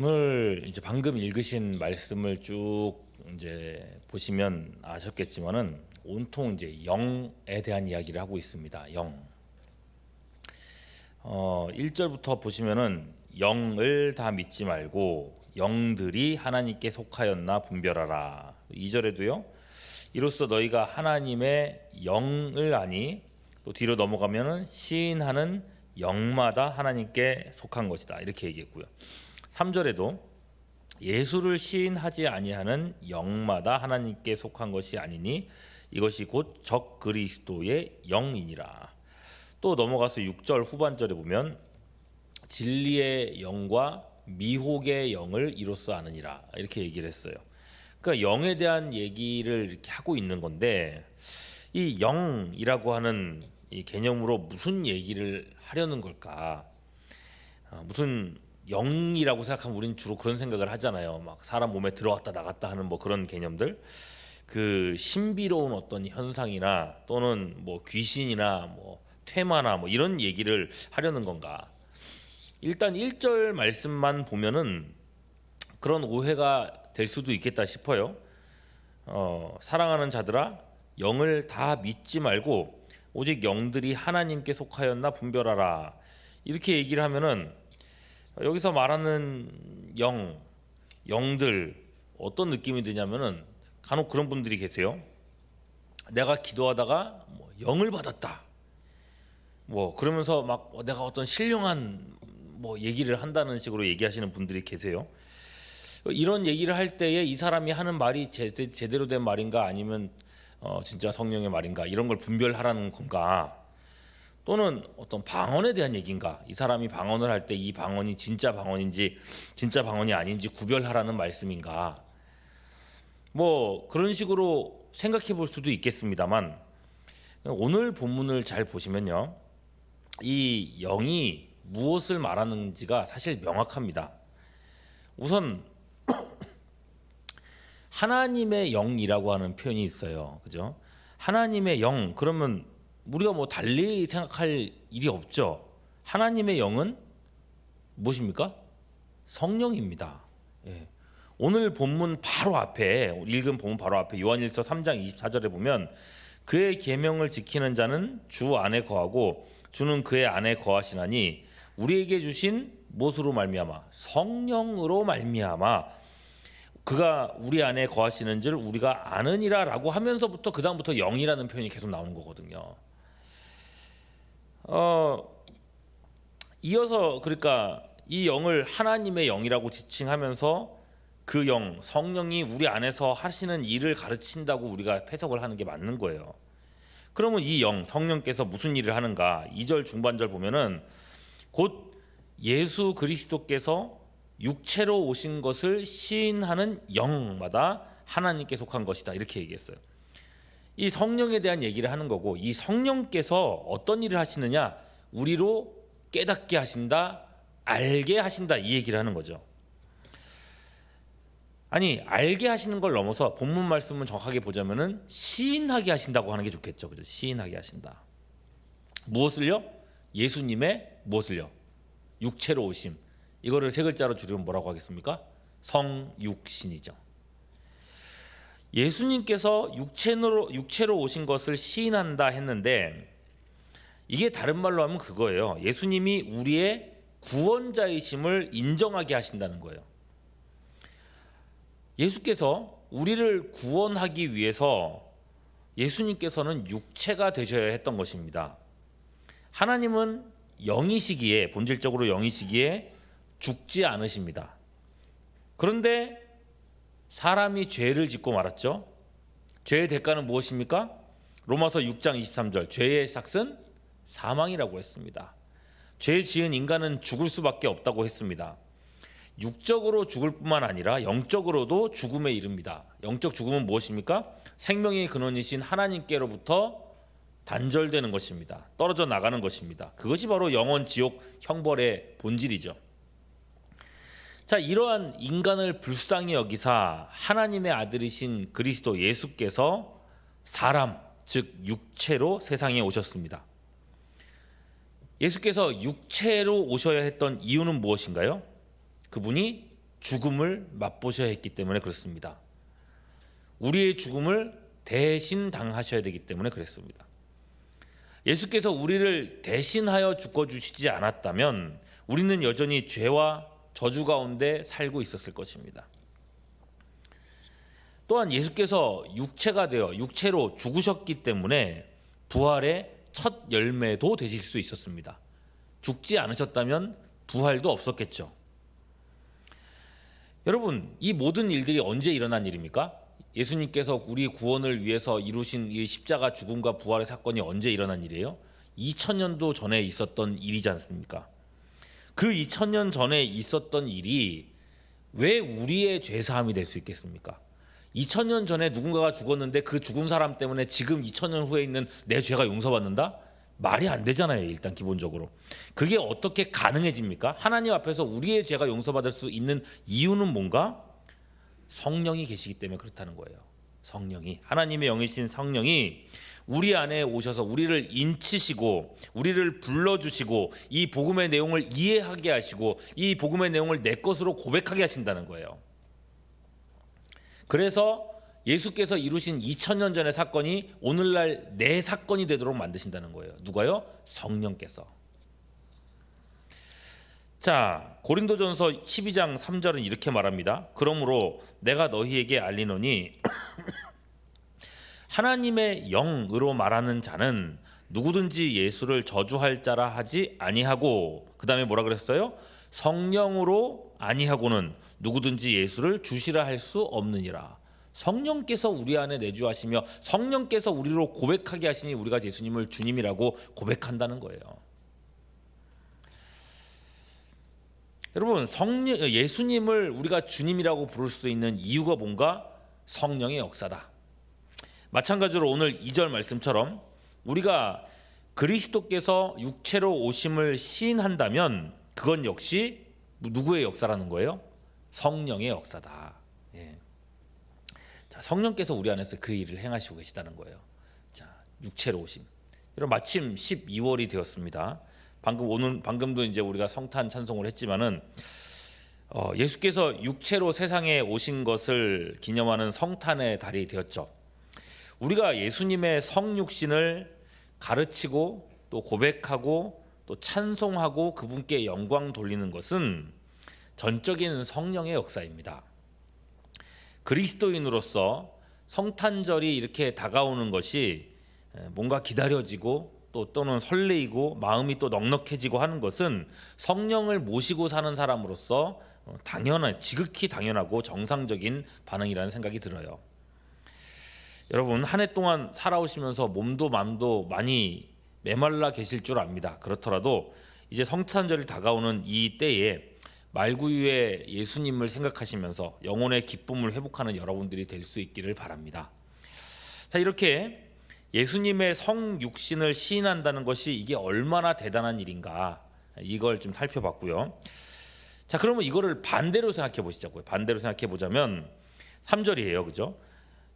오늘 이제 방금 읽으신 말씀을 쭉 이제 보시면 아셨겠지만은 온통 이제 영에 대한 이야기를 하고 있습니다. 영. 1절부터 보시면은 영을 다 믿지 말고 영들이 하나님께 속하였나 분별하라. 2절에도요. 이로써 너희가 하나님의 영을 아니, 또 뒤로 넘어가면은 시인하는 영마다 하나님께 속한 것이다. 이렇게 얘기했고요. 3절에도 예수를 시인하지 아니하는 영마다 하나님께 속한 것이 아니니 이것이 곧 적 그리스도의 영이니라. 또 넘어가서 6절 후반절에 보면 진리의 영과 미혹의 영을 이로써 아느니라 이렇게 얘기를 했어요. 그러니까 영에 대한 얘기를 이렇게 하고 있는 건데, 이 영이라고 하는 이 개념으로 무슨 얘기를 하려는 걸까? 무슨 영이라고 생각하면 우리는 주로 그런 생각을 하잖아요. 막 사람 몸에 들어왔다 나갔다 하는 뭐 그런 개념들, 그 신비로운 어떤 현상이나 또는 뭐 귀신이나 뭐 퇴마나 뭐 이런 얘기를 하려는 건가? 일단 1절 말씀만 보면은 그런 오해가 될 수도 있겠다 싶어요. 사랑하는 자들아, 영을 다 믿지 말고 오직 영들이 하나님께 속하였나 분별하라. 이렇게 얘기를 하면은 여기서 말하는 영들 어떤 느낌이 드냐면은 간혹 그런 분들이 계세요. 내가 기도하다가 뭐 영을 받았다. 뭐 그러면서 막 내가 어떤 신령한 뭐 얘기를 한다는 식으로 얘기하시는 분들이 계세요. 이런 얘기를 할 때에 이 사람이 하는 말이 제대로 된 말인가 아니면 진짜 성령의 말인가 이런 걸 분별하라는 건가? 또는 어떤 방언에 대한 얘기인가? 이 사람이 방언을 할 때 이 방언이 진짜 방언인지 진짜 방언이 아닌지 구별하라는 말씀인가? 뭐 그런 식으로 생각해 볼 수도 있겠습니다만, 오늘 본문을 잘 보시면요, 이 영이 무엇을 말하는지가 사실 명확합니다. 우선 하나님의 영이라고 하는 표현이 있어요. 그죠? 하나님의 영, 그러면 우리가 뭐 달리 생각할 일이 없죠. 하나님의 영은 무엇입니까? 성령입니다. 예. 오늘 본문 바로 앞에, 읽은 본문 바로 앞에 요한일서 3장 24절에 보면 그의 계명을 지키는 자는 주 안에 거하고 주는 그의 안에 거하시나니 우리에게 주신 무엇으로 말미암아? 성령으로 말미암아 그가 우리 안에 거하시는 줄 우리가 아느니라 라고 하면서부터 그 다음부터 영이라는 표현이 계속 나오는 거거든요. 이어서 그러니까 이 영을 하나님의 영이라고 지칭하면서 그 영, 성령이 우리 안에서 하시는 일을 가르친다고 우리가 해석을 하는 게 맞는 거예요. 그러면 이 영, 성령께서 무슨 일을 하는가? 2절 중반절 보면은 곧 예수 그리스도께서 육체로 오신 것을 시인하는 영마다 하나님께 속한 것이다 이렇게 얘기했어요. 이 성령에 대한 얘기를 하는 거고, 이 성령께서 어떤 일을 하시느냐? 우리로 깨닫게 하신다, 알게 하신다 이 얘기를 하는 거죠. 아니, 알게 하시는 걸 넘어서 본문 말씀은 정확하게 보자면은 시인하게 하신다고 하는 게 좋겠죠. 그죠? 시인하게 하신다. 무엇을요? 예수님의 무엇을요? 육체로 오심. 이거를 세 글자로 줄이면 뭐라고 하겠습니까? 성육신이죠. 예수님께서 육체로 오신 것을 시인한다 했는데, 이게 다른 말로 하면 그거예요. 예수님이 우리의 구원자이심을 인정하게 하신다는 거예요. 예수께서 우리를 구원하기 위해서 예수님께서는 육체가 되셔야 했던 것입니다. 하나님은 영이시기에, 본질적으로 영이시기에 죽지 않으십니다. 그런데 사람이 죄를 짓고 말았죠. 죄의 대가는 무엇입니까? 로마서 6장 23절, 죄의 삭은 사망이라고 했습니다. 죄 지은 인간은 죽을 수밖에 없다고 했습니다. 육적으로 죽을 뿐만 아니라 영적으로도 죽음에 이릅니다. 영적 죽음은 무엇입니까? 생명의 근원이신 하나님께로부터 단절되는 것입니다. 떨어져 나가는 것입니다. 그것이 바로 영원 지옥 형벌의 본질이죠. 자, 이러한 인간을 불쌍히 여기사 하나님의 아들이신 그리스도 예수께서 사람, 즉 육체로 세상에 오셨습니다. 예수께서 육체로 오셔야 했던 이유는 무엇인가요? 그분이 죽음을 맛보셔야 했기 때문에 그렇습니다. 우리의 죽음을 대신 당하셔야 되기 때문에 그랬습니다. 예수께서 우리를 대신하여 죽어주시지 않았다면 우리는 여전히 죄와 저주 가운데 살고 있었을 것입니다. 또한 예수께서 육체가 되어 육체로 죽으셨기 때문에 부활의 첫 열매도 되실 수 있었습니다. 죽지 않으셨다면 부활도 없었겠죠. 여러분, 이 모든 일들이 언제 일어난 일입니까? 예수님께서 우리 구원을 위해서 이루신 이 십자가 죽음과 부활의 사건이 언제 일어난 일이에요? 2000년도 전에 있었던 일이지 않습니까? 그 2000년 전에 있었던 일이 왜 우리의 죄사함이 될 수 있겠습니까? 2000년 전에 누군가가 죽었는데 그 죽은 사람 때문에 지금 2000년 후에 있는 내 죄가 용서받는다? 말이 안 되잖아요. 일단 기본적으로 그게 어떻게 가능해집니까? 하나님 앞에서 우리의 죄가 용서받을 수 있는 이유는 뭔가? 성령이 계시기 때문에 그렇다는 거예요. 성령이, 하나님의 영이신 성령이 우리 안에 오셔서 우리를 인치시고 우리를 불러주시고 이 복음의 내용을 이해하게 하시고 이 복음의 내용을 내 것으로 고백하게 하신다는 거예요. 그래서 예수께서 이루신 2000년 전의 사건이 오늘날 내 사건이 되도록 만드신다는 거예요. 누가요? 성령께서. 자, 고린도전서 12장 3절은 이렇게 말합니다. 그러므로 내가 너희에게 알리노니 하나님의 영으로 말하는 자는 누구든지 예수를 저주할 자라 하지 아니하고, 그 다음에 뭐라 그랬어요? 성령으로 아니하고는 누구든지 예수를 주시라 할 수 없느니라. 성령께서 우리 안에 내주하시며 성령께서 우리로 고백하게 하시니 우리가 예수님을 주님이라고 고백한다는 거예요. 여러분, 예수님을 우리가 주님이라고 부를 수 있는 이유가 뭔가? 성령의 역사다. 마찬가지로 오늘 2절 말씀처럼 우리가 그리스도께서 육체로 오심을 시인한다면 그건 역시 누구의 역사라는 거예요? 성령의 역사다. 예. 자, 성령께서 우리 안에서 그 일을 행하시고 계시다는 거예요. 자, 육체로 오심. 여러분, 마침 12월이 되었습니다. 방금도 이제 우리가 성탄 찬송을 했지만은 예수께서 육체로 세상에 오신 것을 기념하는 성탄의 달이 되었죠. 우리가 예수님의 성육신을 가르치고 또 고백하고 또 찬송하고 그분께 영광 돌리는 것은 전적인 성령의 역사입니다. 그리스도인으로서 성탄절이 이렇게 다가오는 것이 뭔가 기다려지고 또는 설레이고 마음이 또 넉넉해지고 하는 것은 성령을 모시고 사는 사람으로서 지극히 당연하고 정상적인 반응이라는 생각이 들어요. 여러분, 한 해 동안 살아오시면서 몸도 마음도 많이 메말라 계실 줄 압니다. 그렇더라도 이제 성탄절이 다가오는 이 때에 말구유의 예수님을 생각하시면서 영혼의 기쁨을 회복하는 여러분들이 될 수 있기를 바랍니다. 자, 이렇게 예수님의 성육신을 시인한다는 것이 이게 얼마나 대단한 일인가, 이걸 좀 살펴봤고요. 자, 그러면 이거를 반대로 생각해 보시자고요. 반대로 생각해 보자면 3절이에요. 그죠?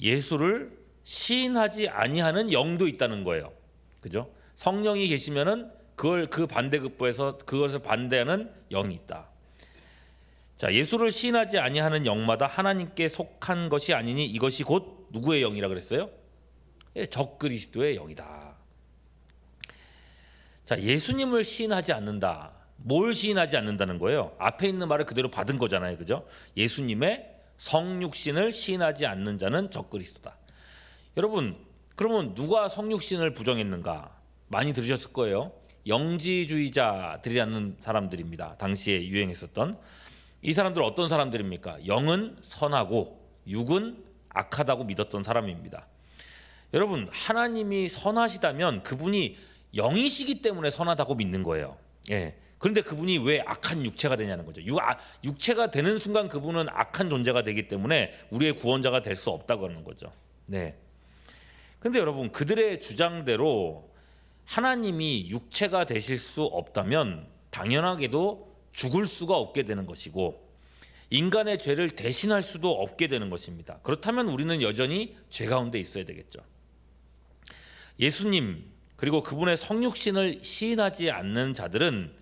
예수를 시인하지 아니하는 영도 있다는 거예요. 그죠? 성령이 계시면은 그 반대급부에서 그것을 반대하는 영이 있다. 자, 예수를 시인하지 아니하는 영마다 하나님께 속한 것이 아니니 이것이 곧 누구의 영이라 그랬어요? 적그리스도의 영이다. 자, 예수님을 시인하지 않는다. 뭘 시인하지 않는다는 거예요? 앞에 있는 말을 그대로 받은 거잖아요. 그죠? 예수님의 성육신을 시인하지 않는 자는 적그리스도다. 여러분, 그러면 누가 성육신을 부정했는가? 많이 들으셨을 거예요. 영지주의자들이라는 사람들입니다. 당시에 유행했었던. 이 사람들은 어떤 사람들입니까? 영은 선하고 육은 악하다고 믿었던 사람입니다. 여러분, 하나님이 선하시다면 그분이 영이시기 때문에 선하다고 믿는 거예요. 예. 그런데 그분이 왜 악한 육체가 되냐는 거죠. 육체가 되는 순간 그분은 악한 존재가 되기 때문에 우리의 구원자가 될 수 없다고 하는 거죠. 네. 그런데 여러분, 그들의 주장대로 하나님이 육체가 되실 수 없다면 당연하게도 죽을 수가 없게 되는 것이고 인간의 죄를 대신할 수도 없게 되는 것입니다. 그렇다면 우리는 여전히 죄 가운데 있어야 되겠죠. 예수님 그리고 그분의 성육신을 시인하지 않는 자들은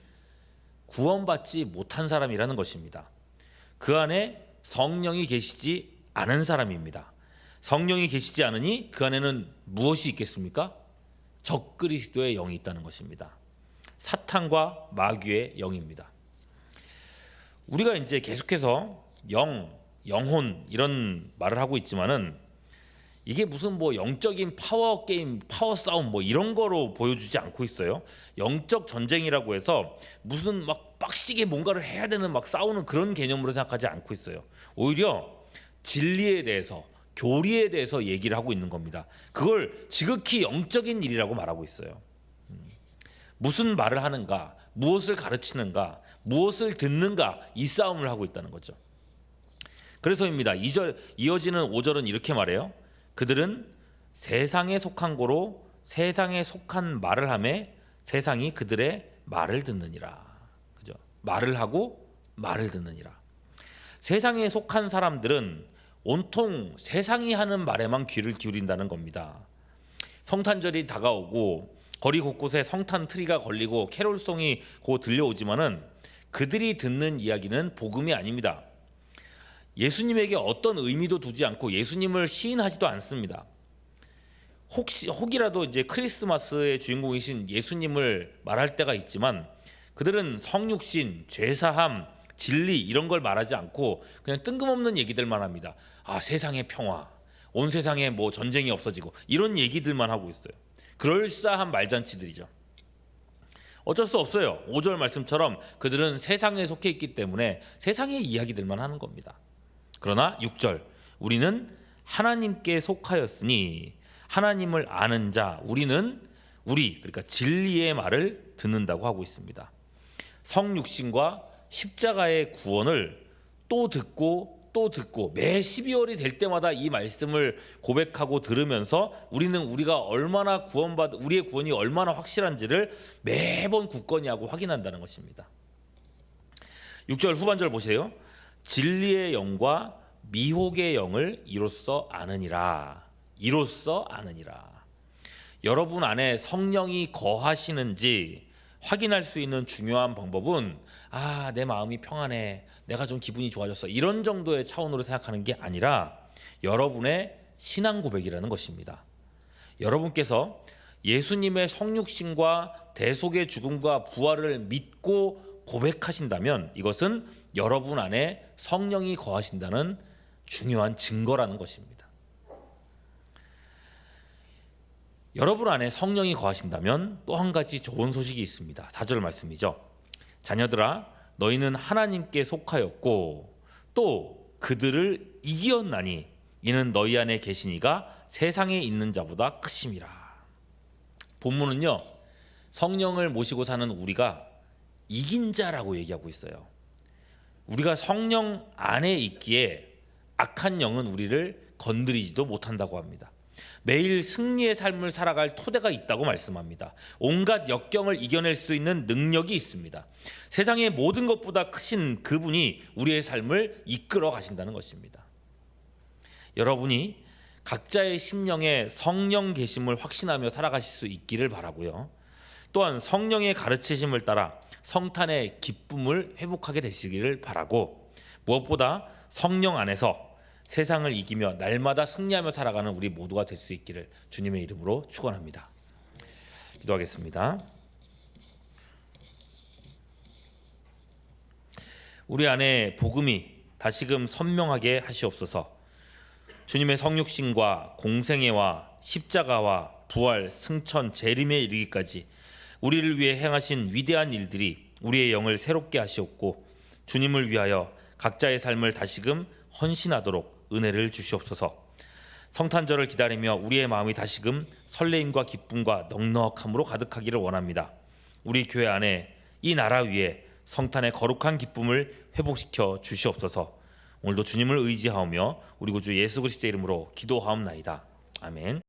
구원받지 못한 사람이라는 것입니다. 그 안에 성령이 계시지 않은 사람입니다. 성령이 계시지 않으니 그 안에는 무엇이 있겠습니까? 적그리스도의 영이 있다는 것입니다. 사탄과 마귀의 영입니다. 우리가 이제 계속해서 영혼 이런 말을 하고 있지만은 이게 무슨 뭐 영적인 파워 게임, 파워 싸움 뭐 이런 거로 보여주지 않고 있어요. 영적 전쟁이라고 해서 무슨 막 빡시게 뭔가를 해야 되는 막 싸우는 그런 개념으로 생각하지 않고 있어요. 오히려 진리에 대해서, 교리에 대해서 얘기를 하고 있는 겁니다. 그걸 지극히 영적인 일이라고 말하고 있어요. 무슨 말을 하는가, 무엇을 가르치는가, 무엇을 듣는가, 이 싸움을 하고 있다는 거죠. 그래서입니다. 2절 이어지는 5절은 이렇게 말해요. 그들은 세상에 속한 고로 세상에 속한 말을 하매 세상이 그들의 말을 듣느니라. 그죠? 말을 하고 말을 듣느니라. 세상에 속한 사람들은 온통 세상이 하는 말에만 귀를 기울인다는 겁니다. 성탄절이 다가오고 거리 곳곳에 성탄 트리가 걸리고 캐롤송이 곧 들려오지만은 그들이 듣는 이야기는 복음이 아닙니다. 예수님에게 어떤 의미도 두지 않고 예수님을 시인하지도 않습니다. 혹이라도 이제 크리스마스의 주인공이신 예수님을 말할 때가 있지만 그들은 성육신, 죄사함, 진리 이런 걸 말하지 않고 그냥 뜬금없는 얘기들만 합니다. 아, 세상의 평화, 온 세상에 뭐 전쟁이 없어지고 이런 얘기들만 하고 있어요. 그럴싸한 말잔치들이죠. 어쩔 수 없어요. 5절 말씀처럼 그들은 세상에 속해 있기 때문에 세상의 이야기들만 하는 겁니다. 그러나 6절 우리는 하나님께 속하였으니 하나님을 아는 자 우리는 그러니까 진리의 말을 듣는다고 하고 있습니다. 성육신과 십자가의 구원을 또 듣고 매 12월이 될 때마다 이 말씀을 고백하고 들으면서 우리가 얼마나 우리의 구원이 얼마나 확실한지를 매번 굳건히 하고 확인한다는 것입니다. 6절 후반절 보세요. 진리의 영과 미혹의 영을 이로써 아느니라. 여러분 안에 성령이 거하시는지 확인할 수 있는 중요한 방법은 내 마음이 평안해, 내가 좀 기분이 좋아졌어, 이런 정도의 차원으로 생각하는 게 아니라 여러분의 신앙 고백이라는 것입니다. 여러분께서 예수님의 성육신과 대속의 죽음과 부활을 믿고 고백하신다면 이것은 여러분 안에 성령이 거하신다는 중요한 증거라는 것입니다. 여러분 안에 성령이 거하신다면 또 한 가지 좋은 소식이 있습니다. 4절 말씀이죠. 자녀들아 너희는 하나님께 속하였고 또 그들을 이기었나니 이는 너희 안에 계신 이가 세상에 있는 자보다 크심이라. 본문은요, 성령을 모시고 사는 우리가 이긴 자라고 얘기하고 있어요. 우리가 성령 안에 있기에 악한 영은 우리를 건드리지도 못한다고 합니다. 매일 승리의 삶을 살아갈 토대가 있다고 말씀합니다. 온갖 역경을 이겨낼 수 있는 능력이 있습니다. 세상의 모든 것보다 크신 그분이 우리의 삶을 이끌어 가신다는 것입니다. 여러분이 각자의 심령에 성령 계심을 확신하며 살아가실 수 있기를 바라고요. 또한 성령의 가르치심을 따라 성탄의 기쁨을 회복하게 되시기를 바라고, 무엇보다 성령 안에서 세상을 이기며 날마다 승리하며 살아가는 우리 모두가 될 수 있기를 주님의 이름으로 축원합니다. 기도하겠습니다. 우리 안에 복음이 다시금 선명하게 하시옵소서. 주님의 성육신과 공생애와 십자가와 부활, 승천, 재림에 이르기까지 우리를 위해 행하신 위대한 일들이 우리의 영을 새롭게 하시옵고 주님을 위하여 각자의 삶을 다시금 헌신하도록 은혜를 주시옵소서. 성탄절을 기다리며 우리의 마음이 다시금 설레임과 기쁨과 넉넉함으로 가득하기를 원합니다. 우리 교회 안에 이 나라 위에 성탄의 거룩한 기쁨을 회복시켜 주시옵소서. 오늘도 주님을 의지하며 우리 구주 예수 그리스도의 이름으로 기도하옵나이다. 아멘.